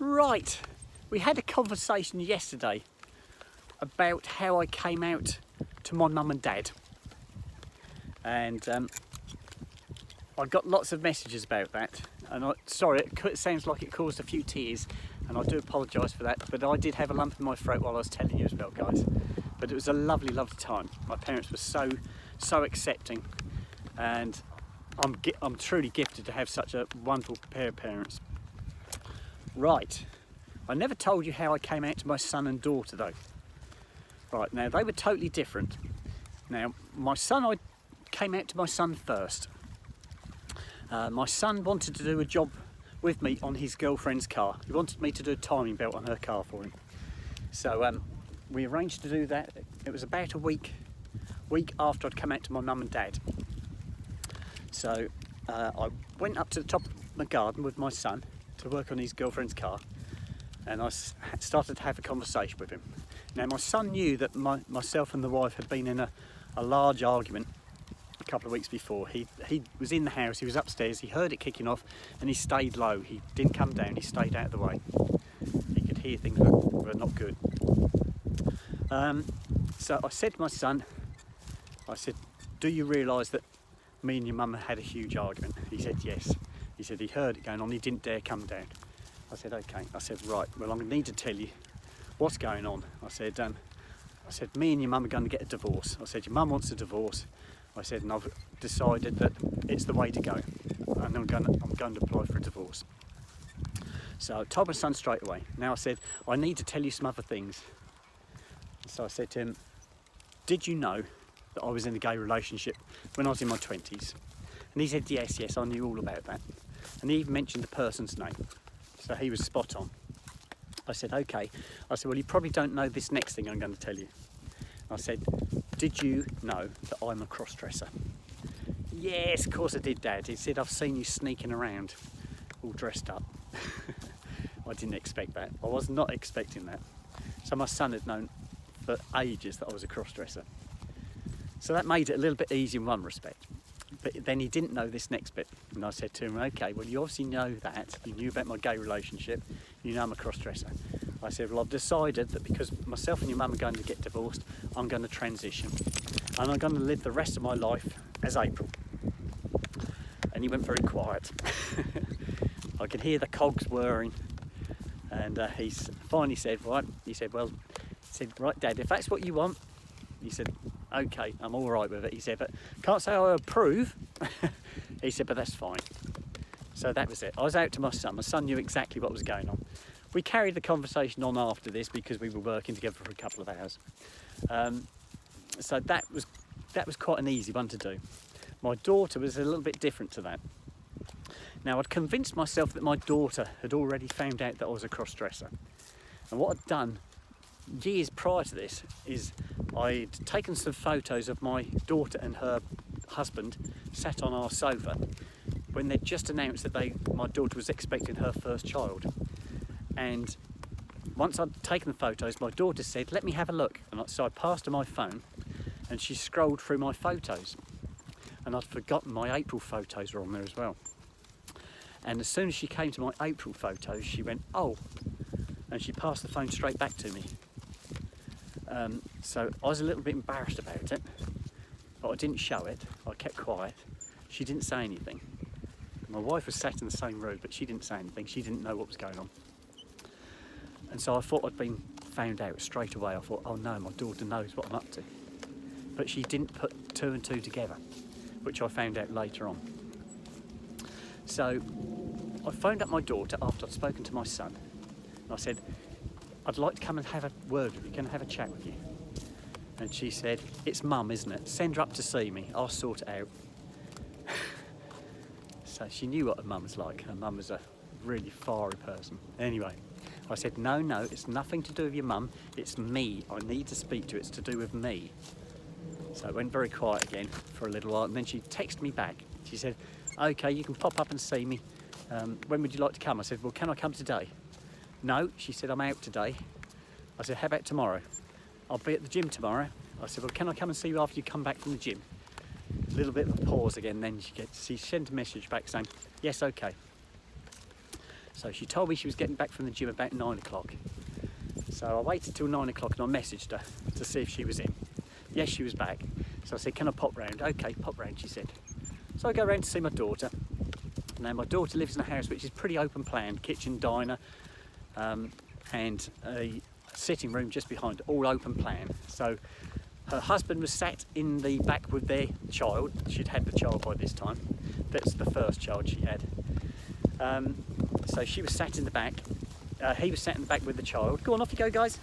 Right, we had a conversation yesterday about how I came out to my mum and dad, and I got lots of messages about that, and sorry, it sounds like it caused a few tears, and I do apologise for that, but I did have a lump in my throat while I was telling you about, guys. But it was a lovely, lovely time. My parents were so accepting, and I'm truly gifted to have such a wonderful pair of parents. Right, I never told you how I came out to my son and daughter though. Right, now they were totally different. Now, I came out to my son first. My son wanted to do a job with me on his girlfriend's car. He wanted me to do a timing belt on her car for him. So we arranged to do that. It was about a week after I'd come out to my mum and dad. So I went up to the top of my garden with my son to work on his girlfriend's car, and I started to have a conversation with him. Now, my son knew that myself and the wife had been in a large argument a couple of weeks before. He was in the house, he was upstairs, he heard it kicking off, and he stayed low. He didn't come down, he stayed out of the way. He could hear things that were not good. So I said to my son, I said, do you realise that me and your mum had a huge argument? He said yes. He said he heard it going on, he didn't dare come down. I said, okay. I said, right, well, I need to tell you what's going on. I said, me and your mum are going to get a divorce. I said, your mum wants a divorce. I said, and I've decided that it's the way to go, and I'm going to apply for a divorce. So I told my son straight away. Now I said, I need to tell you some other things. So I said to him, did you know that I was in a gay relationship when I was in my 20s? And he said, yes, I knew all about that. And he even mentioned the person's name. So he was spot on. I said, okay. I said, well, you probably don't know this next thing I'm going to tell you. I said, did you know that I'm a cross-dresser? Yes, of course I did, Dad. He said, I've seen you sneaking around all dressed up. I didn't expect that. I was not expecting that. So my son had known for ages that I was a cross-dresser. So that made it a little bit easier in one respect. But then he didn't know this next bit. And I said to him, okay, well, you obviously know that. You knew about my gay relationship. You know I'm a cross-dresser. I said, well, I've decided that because myself and your mum are going to get divorced, I'm going to transition. And I'm going to live the rest of my life as April. And he went very quiet. I could hear the cogs whirring. And he finally said, right, right, Dad, if that's what you want, he said, okay, I'm all right with it. He said, but can't say I approve. He said, but that's fine. So that was it. I was out to my son. My son knew exactly what was going on. We carried the conversation on after this because we were working together for a couple of hours. So that was quite an easy one to do. My daughter was a little bit different to that. Now, I'd convinced myself that my daughter had already found out that I was a cross-dresser. And what I'd done years prior to this is I'd taken some photos of my daughter and her husband sat on our sofa when they'd just announced that my daughter was expecting her first child. And once I'd taken the photos, my daughter said, let me have a look. And so I passed her my phone and she scrolled through my photos. And I'd forgotten my April photos were on there as well. And as soon as she came to my April photos, she went, oh, and she passed the phone straight back to me. So I was a little bit embarrassed about it, but I didn't show it. I kept quiet. She didn't say anything. My wife was sat in the same room, but she didn't say anything. She didn't know what was going on. And so I thought I'd been found out straight away. I thought, oh no, my daughter knows what I'm up to. But she didn't put two and two together, which I found out later on. So I phoned up my daughter after I'd spoken to my son. And I said, I'd like to come and have a word with you. Can I have a chat with you? And she said, it's Mum, isn't it? Send her up to see me. I'll sort it out. So she knew what her mum was like. Her mum was a really fiery person. Anyway, I said, no, it's nothing to do with your mum. It's me. I need to speak to you. It's to do with me. So I went very quiet again for a little while, and then she texted me back. She said, okay, you can pop up and see me. When would you like to come? I said, well, can I come today? No, she said, I'm out today. I said, how about tomorrow? I'll be at the gym tomorrow. I said, well, can I come and see you after you come back from the gym? A little bit of a pause again, then she sent a message back saying, yes, okay. So she told me she was getting back from the gym about 9 o'clock. So I waited till 9 o'clock and I messaged her to see if she was in. Yes, she was back. So I said, can I pop round? Okay, pop round, she said. So I go round to see my daughter. Now my daughter lives in a house which is pretty open plan, kitchen, diner, and a sitting room just behind, all open plan. So her husband was sat in the back with their child. She'd had the child by this time. That's the first child she had. So she was sat in the back. He was sat in the back with the child. Go on, off you go, guys.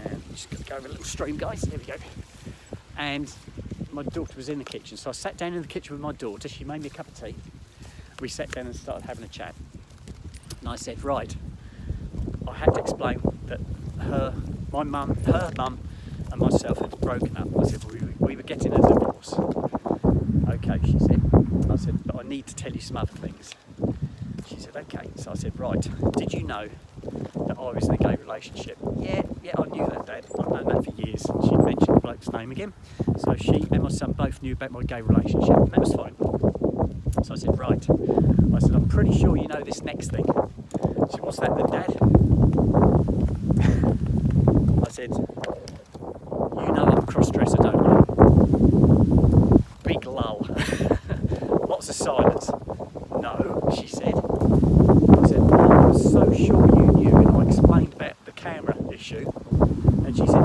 And just got to go over a little stream, guys. There we go. And my daughter was in the kitchen. So I sat down in the kitchen with my daughter. She made me a cup of tea. We sat down and started having a chat. And I said, right, I had to explain that her mum and myself had broken up. I said, we were getting a divorce. Okay, she said. I said, but I need to tell you some other things. She said, okay. So I said, right, did you know that I was in a gay relationship? Yeah, I knew that, Dad. I've known that for years. She mentioned the bloke's name again. So she and my son both knew about my gay relationship, and that was fine. So I said, right. I said, I'm pretty sure you know this next thing. She said, what's that then, Dad? I said, you know I'm a cross-dresser, don't you? Big lull. Lots of silence. No, she said. I said, I was so sure you knew, and I explained about the camera issue. And she said,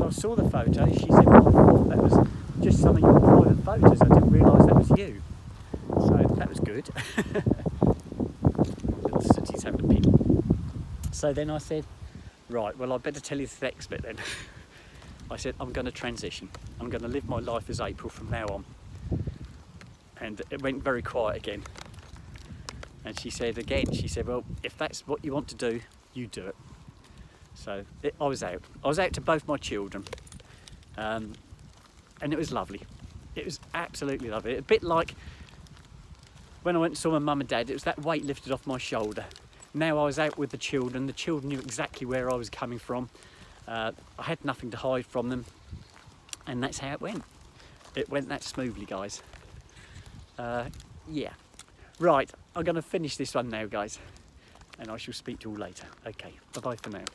I saw the photo. She said, well, I thought that was just some of your private photos. I didn't realise that was you. So that was good. Little Sooty's having a pig. So then I said, right, well, I better tell you the next bit then. I said, I'm going to transition. I'm going to live my life as April from now on. And it went very quiet again. And she said, well, if that's what you want to do, you do it. So I was out. I was out to both my children. And it was lovely. It was absolutely lovely. A bit like when I went and saw my mum and dad, it was that weight lifted off my shoulder. Now I was out with the children knew exactly where I was coming from. I had nothing to hide from them, and that's how it went. It went that smoothly, guys. Yeah. Right, I'm going to finish this one now, guys, and I shall speak to you all later. Okay, bye-bye for now.